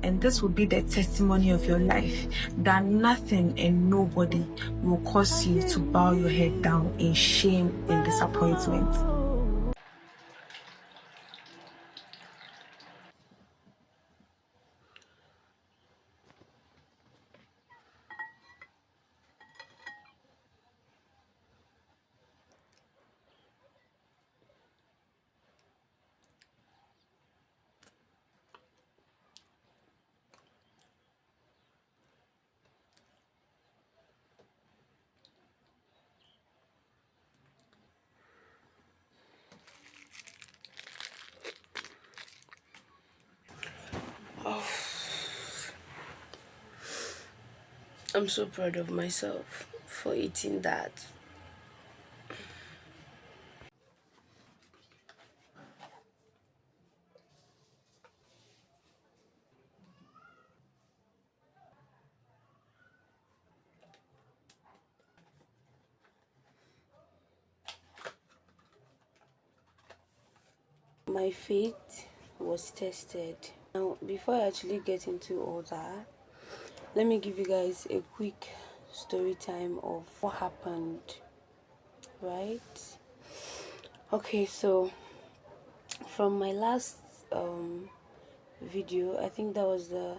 and this will be the testimony of your life, that nothing and nobody will cause you to bow your head down in shame and disappointment. I'm so proud of myself for eating that. My faith was tested. Now, before I actually get into all that, let me give you guys a quick story time of what happened, right? Okay, so from my last video, I think that was the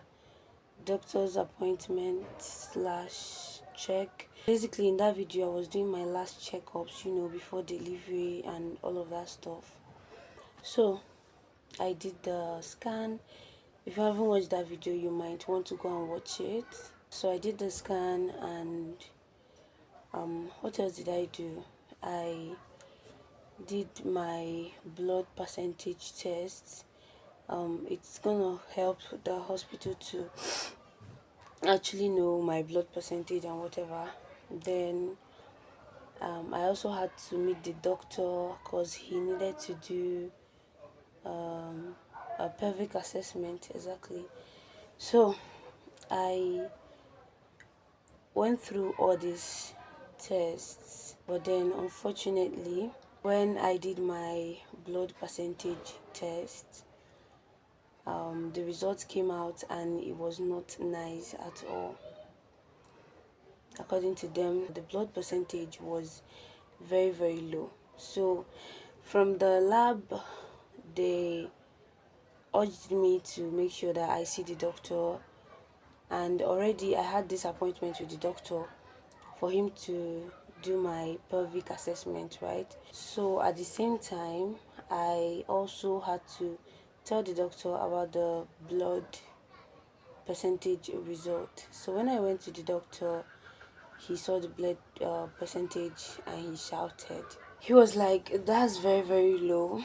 doctor's appointment slash check. Basically, in that video, I was doing my last checkups, before delivery and all of that stuff. So I did the scan. If you haven't watched that video, you might want to go and watch it. So I did the scan, and what else did I do? I did my blood percentage test. It's gonna help the hospital to actually know my blood percentage and whatever. Then I also had to meet the doctor because he needed to do a pelvic assessment. Exactly. So I went through all these tests, but then unfortunately, when I did my blood percentage test, the results came out and it was not nice at all. According to them, the blood percentage was very, very low. So from the lab, they urged me to make sure that I see the doctor, and already I had this appointment with the doctor for him to do my pelvic assessment, right? So at the same time, I also had to tell the doctor about the blood percentage result. So when I went to the doctor, he saw the blood percentage and he shouted. He was like, "That's very, very low.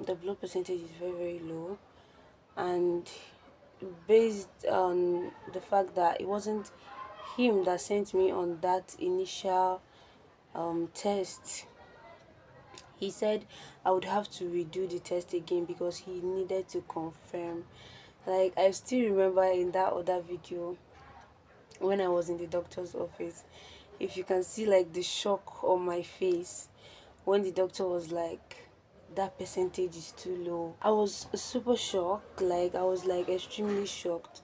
The blood percentage is very, very low." And based on the fact that it wasn't him that sent me on that initial test, he said I would have to redo the test again because he needed to confirm. Like, I still remember in that other video when I was in the doctor's office, if you can see like the shock on my face when the doctor was like, that percentage is too low. I was super shocked, like I was like extremely shocked.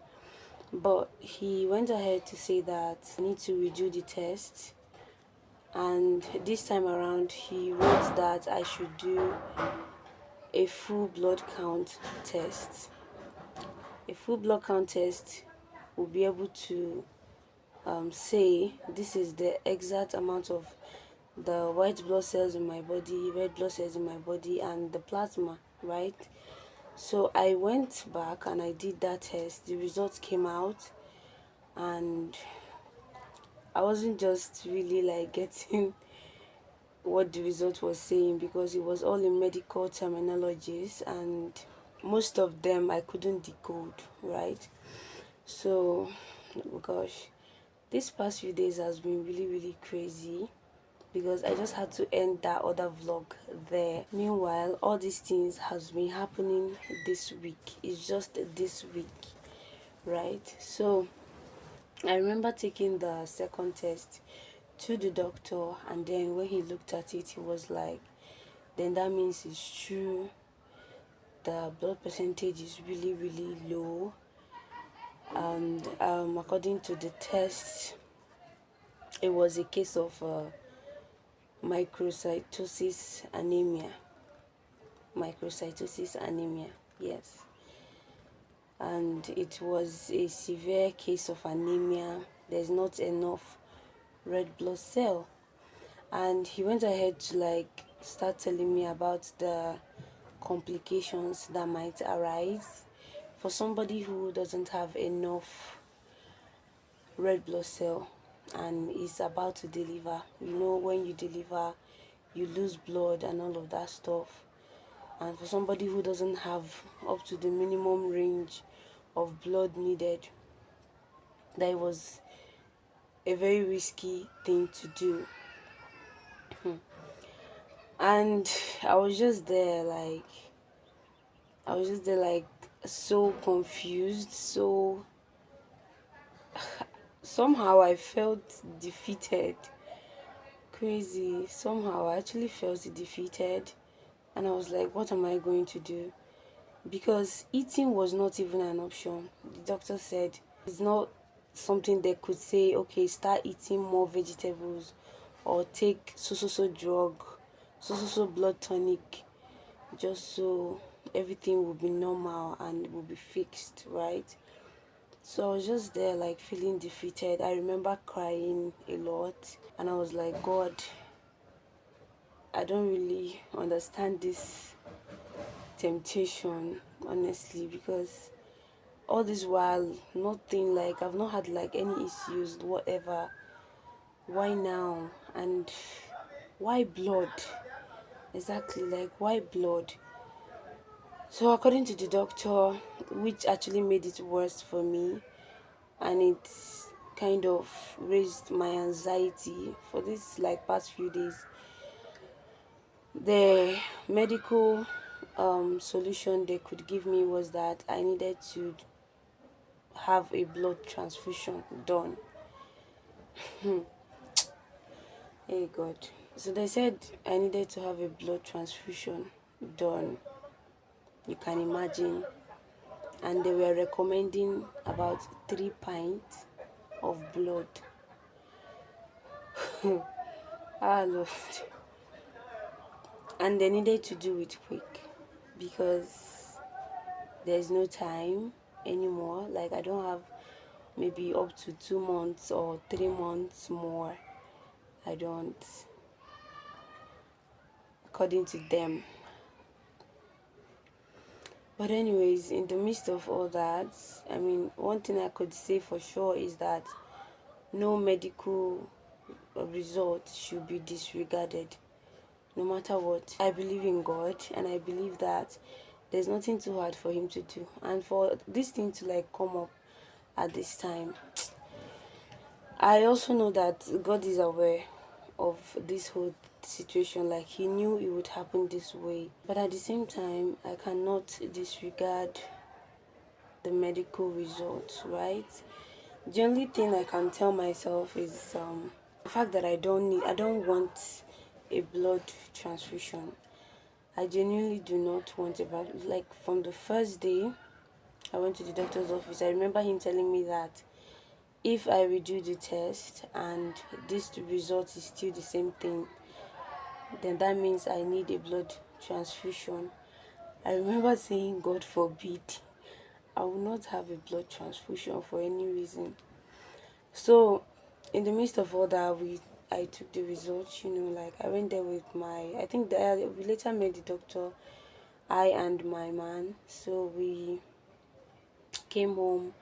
But he went ahead to say that I need to redo the test, and this time around he wrote that I should do a full blood count test. A full blood count test will be able to say this is the exact amount of the white blood cells in my body, red blood cells in my body, and the plasma, right? So I went back and I did that test. The results came out, and I wasn't just really like getting what the result was saying because it was all in medical terminologies, and most of them I couldn't decode, right? So, oh gosh, this past few days has been really, really crazy because I just had to end that other vlog there. Meanwhile, all these things has been happening this week. It's just this week, right? So I remember taking the second test to the doctor, and then when he looked at it, he was like, then that means it's true, the blood percentage is really, really low. and according to the test, it was a case of microcytosis anemia. Microcytosis anemia, yes. And it was a severe case of anemia. There's not enough red blood cell. And he went ahead to like start telling me about the complications that might arise for somebody who doesn't have enough red blood cell and is about to deliver. You know, when you deliver, you lose blood and all of that stuff. And for somebody who doesn't have up to the minimum range of blood needed, that was a very risky thing to do. And I was just there like so confused, so somehow I felt defeated. Crazy. Somehow I actually felt defeated, and I was like, what am I going to do? Because eating was not even an option. The doctor said it's not something they could say, okay, start eating more vegetables or take so drug, so blood tonic, just so everything will be normal and will be fixed, right? So I was just there like feeling defeated. I remember crying a lot, and I was like, God, I don't really understand this temptation, honestly, because all this while nothing, like I've not had like any issues whatever. Why now? And why blood? Exactly, like why blood? So according to the doctor, which actually made it worse for me, and it kind of raised my anxiety for this like past few days, the medical solution they could give me was that I needed to have a blood transfusion done. Hey God. So they said I needed to have a blood transfusion done. You can imagine. And they were recommending about 3 pints of blood. Ah, Lord. And they needed to do it quick because there's no time anymore. Like, I don't have maybe up to 2 months or 3 months more. I don't, according to them. But anyways, in the midst of all that, I mean, one thing I could say for sure is that no medical result should be disregarded, no matter what. I believe in God, and I believe that there's nothing too hard for him to do. And for this thing to like come up at this time, I also know that God is aware of this whole situation. Like, he knew it would happen this way, but at the same time I cannot disregard the medical results, right? The only thing I can tell myself is the fact that I don't want a blood transfusion. I genuinely do not want a blood. Like, from the first day I went to the doctor's office, I remember him telling me that if I redo the test and this result is still the same thing, then that means I need a blood transfusion. I remember saying, God forbid, I will not have a blood transfusion for any reason. So, in the midst of all that, I took the results. Like, I went there with I think that we later met the doctor, I and my man. So we came home.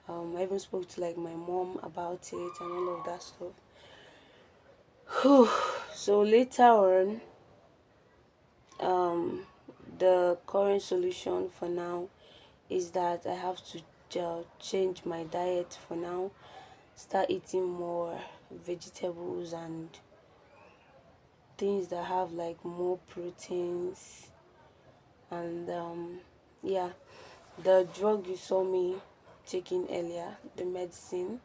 I even spoke to like my mom about it and all of that stuff. Whew. So later on, the current solution for now is that I have to change my diet for now, start eating more vegetables and things that have like more proteins. And yeah, the drug you saw me taking earlier, the medicine,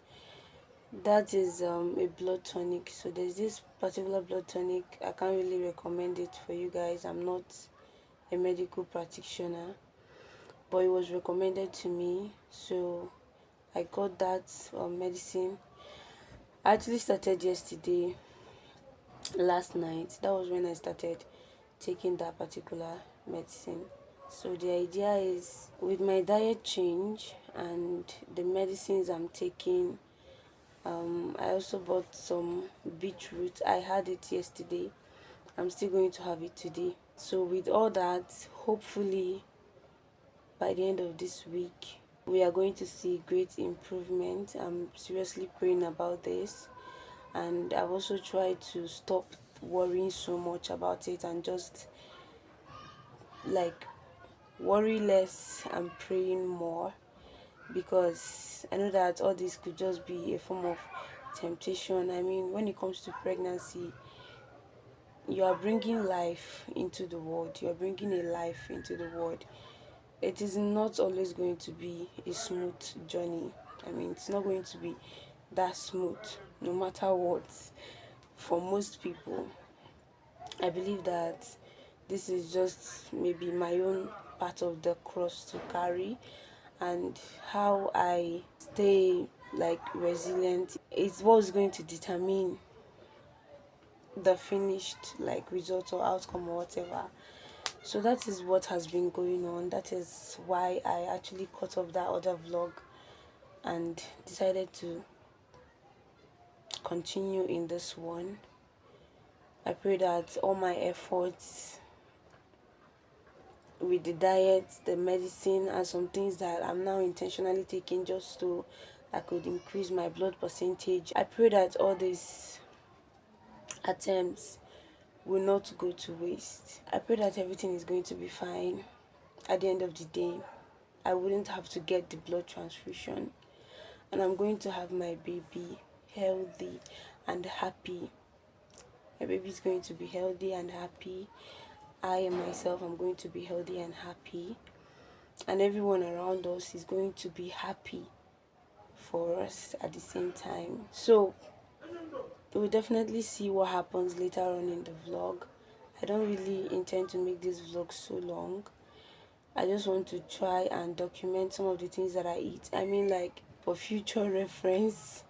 that is a blood tonic. So there's this particular blood tonic. I can't really recommend it for you guys. I'm not a medical practitioner, but it was recommended to me, so I got that medicine. I actually started yesterday, last night. That was when I started taking that particular medicine. So the idea is, with my diet change and the medicines I'm taking, I also bought some beetroot. I had it yesterday. I'm still going to have it today. So with all that, hopefully by the end of this week, we are going to see great improvement. I'm seriously praying about this, and I've also tried to stop worrying so much about it and just like worry less and praying more, because I know that all this could just be a form of temptation. I mean, when it comes to pregnancy, you are bringing life into the world, you are bringing a life into the world. It is not always going to be a smooth journey. I mean, it's not going to be that smooth no matter what. For most people, I believe that this is just maybe my own part of the cross to carry, and how I stay like resilient is what's going to determine the finished like result or outcome or whatever. So that is what has been going on. That is why I actually cut off that other vlog and decided to continue in this one. I pray that all my efforts with the diet, the medicine, and some things that I'm now intentionally taking just so I could increase my blood percentage, I pray that all these attempts will not go to waste. I pray that everything is going to be fine. At the end of the day, I wouldn't have to get the blood transfusion, and I'm going to have my baby healthy and happy. My baby is going to be healthy and happy. I and myself am going to be healthy and happy, and everyone around us is going to be happy for us at the same time. So we'll definitely see what happens later on in the vlog. I don't really intend to make this vlog so long. I just want to try and document some of the things that I eat. I mean, like for future reference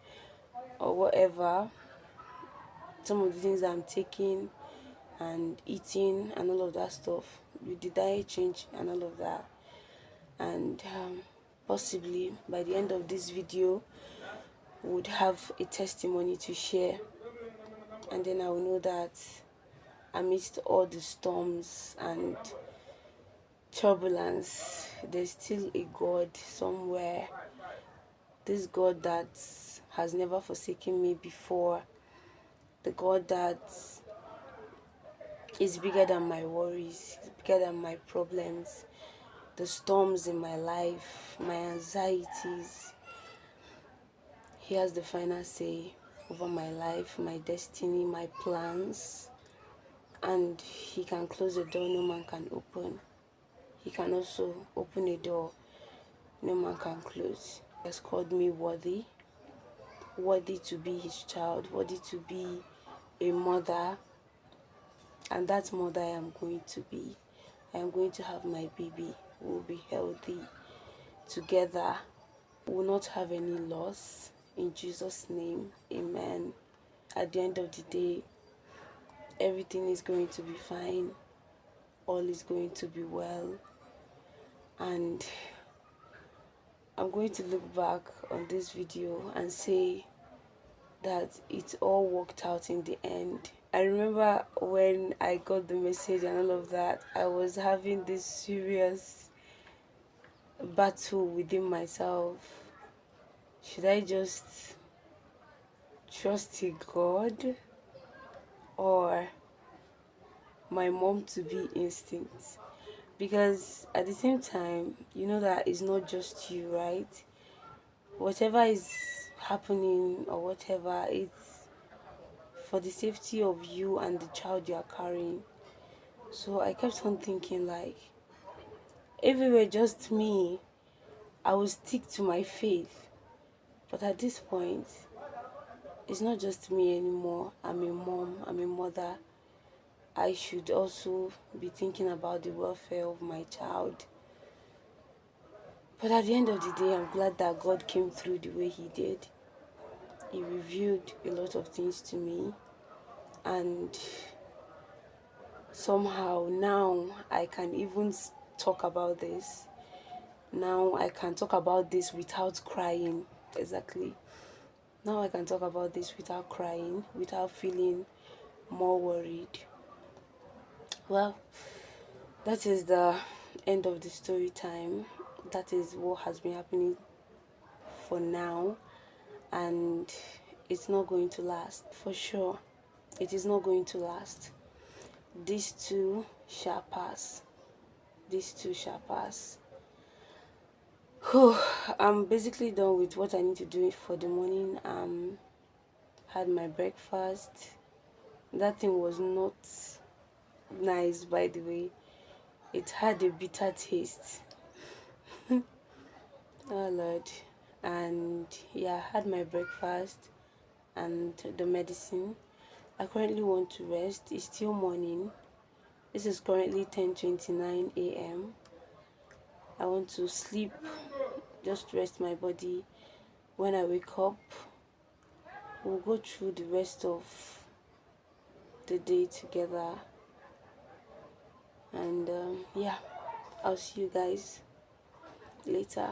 or whatever, some of the things that I'm taking and eating and all of that stuff with the diet change and all of that. And possibly by the end of this video would have a testimony to share, and then I will know that amidst all the storms and turbulence, there's still a God somewhere. This God that has never forsaken me before, the God that is bigger than my worries, bigger than my problems, the storms in my life, my anxieties. He has the final say over my life, my destiny, my plans, and he can close a door no man can open. He can also open a door no man can close. He has called me worthy, worthy to be his child, worthy to be a mother, and that mother I am going to be. I am going to have my baby. We will be healthy together. We will not have any loss. In Jesus' name, amen. At the end of the day, everything is going to be fine. All is going to be well. And I'm going to look back on this video and say that it all worked out in the end. I remember when I got the message and all of that, I was having this serious battle within myself. Should I just trust in God or my mom to be instinct? Because at the same time, you know that it's not just you, right? Whatever is happening or whatever, it's for the safety of you and the child you are carrying. So I kept on thinking, like, if it were just me, I would stick to my faith. But at this point, it's not just me anymore. I'm a mom, I'm a mother. I should also be thinking about the welfare of my child. But at the end of the day, I'm glad that God came through the way He did. He revealed a lot of things to me, and somehow now I can even talk about this. Now I can talk about this without crying. Exactly. Now I can talk about this without crying, without feeling more worried. Well, that is the end of the story time. That is what has been happening for now, and it's not going to last for sure. It is not going to last. These two shall pass. These two shall pass. Whew, I'm basically done with what I need to do for the morning. Had my breakfast. That thing was not nice, by the way. It had a bitter taste. Oh Lord. And yeah, I had my breakfast and the medicine. I currently want to rest. It's still morning. This is currently 10:29 a.m. I want to sleep, just rest my body. When I wake up, we'll go through the rest of the day together. And yeah, I'll see you guys later.